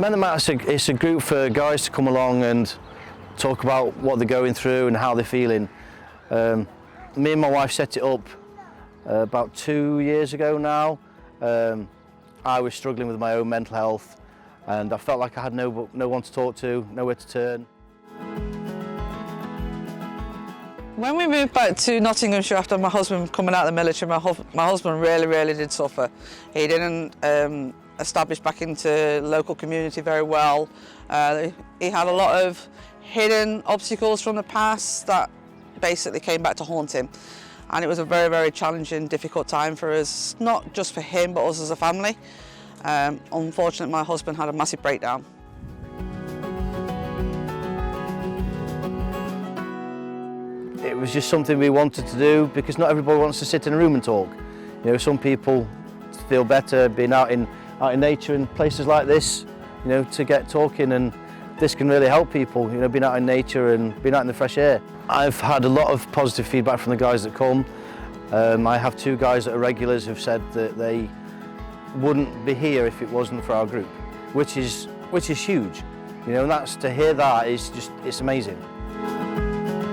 Men That Matter, it's a group for guys to come along and talk about what they're going through and how they're feeling. Me and my wife set it up about 2 years ago now. I was struggling with my own mental health and I felt like I had no one to talk to, nowhere to turn. When we moved back to Nottinghamshire after my husband coming out of the military, my husband really did suffer. He didn't establish back into local community very well. He had a lot of hidden obstacles from the past that basically came back to haunt him. And it was a very challenging, difficult time for us, not just for him, but us as a family. Unfortunately, my husband had a massive breakdown. It was just something we wanted to do because not everybody wants to sit in a room and talk. You know, some people feel better being out in nature in places like this, you know, to get talking, and this can really help people, you know, being out in nature and being out in the fresh air. I've had a lot of positive feedback from the guys that come. I have 2 guys that are regulars who've said that they wouldn't be here if it wasn't for our group, which is huge, you know, and to hear that is just, it's amazing.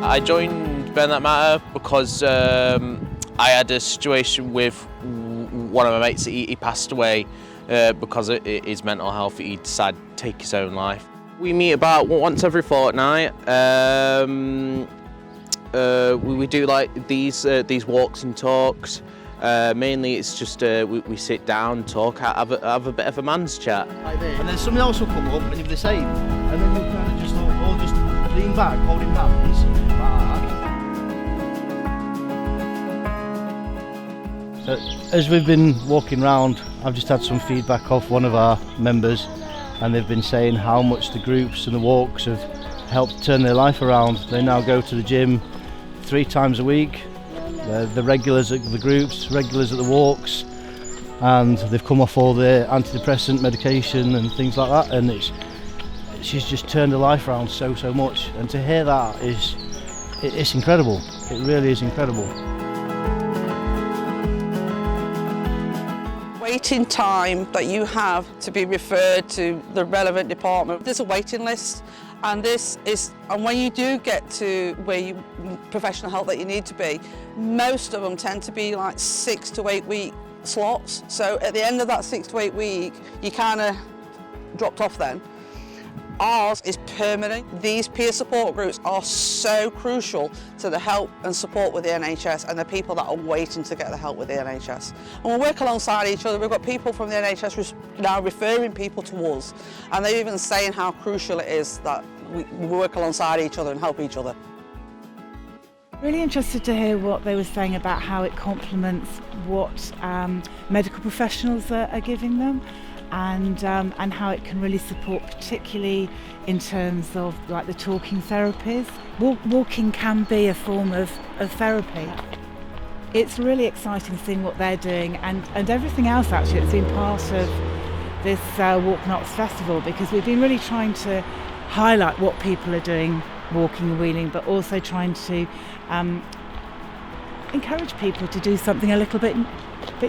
I joined Men That Matter because I had a situation with one of my mates. He passed away because of his mental health. He decided to take his own life. We meet about once every fortnight. We do like these walks and talks. Mainly it's just we sit down, talk, have a bit of a man's chat. Like this. And then something else will come up and you'll be the same. And then you'll kind of just all just lean back, holding hands. As we've been walking round, I've just had some feedback off one of our members, and they've been saying how much the groups and the walks have helped turn their life around. They now go to the gym 3 times a week. The regulars at the groups, regulars at the walks, and they've come off all their antidepressant medication and things like that, and she's just turned her life around so much. And to hear that it's incredible. It really is incredible. Waiting time that you have to be referred to the relevant department. There's a waiting list, and when you do get to where you professional help that you need to be, most of them tend to be like 6 to 8 week slots. So at the end of that 6 to 8 week, you kind of dropped off then. Ours is permanent. These peer support groups are so crucial to the help and support with the NHS and the people that are waiting to get the help with the NHS. And we work alongside each other. We've got people from the NHS now referring people to us, and they're even saying how crucial it is that we work alongside each other and help each other. Really interested to hear what they were saying about how it complements what medical professionals are giving them. And how it can really support, particularly in terms of like the talking therapies. Walking can be a form of therapy. It's really exciting seeing what they're doing and everything else actually that's been part of this Walk Knots Festival, because we've been really trying to highlight what people are doing, walking and wheeling, but also trying to encourage people to do something a little bit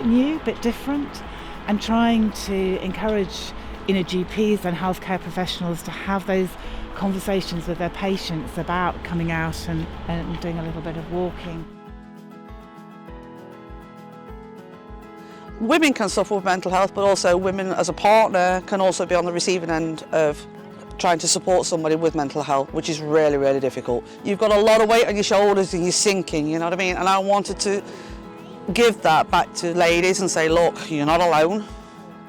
new, a bit different. And trying to encourage GPs and healthcare professionals to have those conversations with their patients about coming out and doing a little bit of walking. Women can suffer with mental health, but also women as a partner can also be on the receiving end of trying to support somebody with mental health, which is really difficult. You've got a lot of weight on your shoulders and you're sinking, you know what I mean? And I wanted to give that back to ladies and say, look, you're not alone,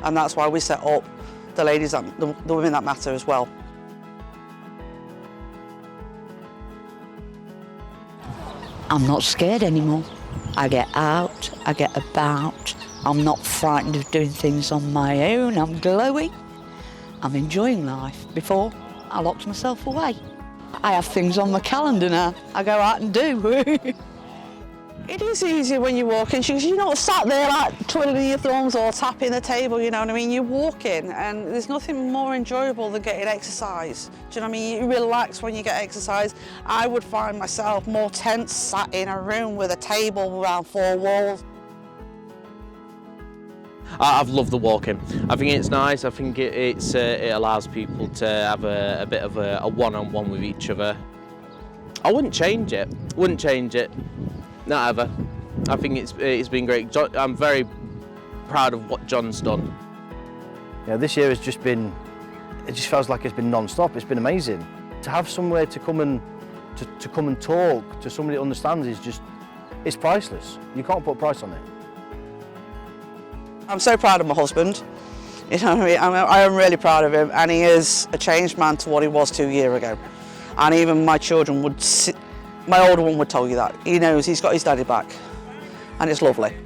and that's why we set up the ladies, the Women That Matter as well. I'm not scared anymore. I get out, I get about. I'm not frightened of doing things on my own. I'm glowing. I'm enjoying life. Before, I locked myself away. I have things on my calendar now. I go out and do. It is easier when you're walking because you're not sat there like twiddling your thumbs or tapping the table, you know what I mean? You're walking, and there's nothing more enjoyable than getting exercise. Do you know what I mean? You relax when you get exercise. I would find myself more tense sat in a room with a table around 4 walls. I've loved the walking. I think it's nice. I think it allows people to have a bit of a one-on-one with each other. I wouldn't change it. Wouldn't change it. Not ever. I think it's been great. I'm very proud of what John's done. You know, this year has just been, it just feels like it's been non-stop. It's been amazing. To have somewhere to come and talk to somebody that understands is just, it's priceless. You can't put a price on it. I'm so proud of my husband. You know what I mean? I am really proud of him, and he is a changed man to what he was 2 years ago. And even my children would, my older one would tell you that. He knows he's got his daddy back, and it's lovely.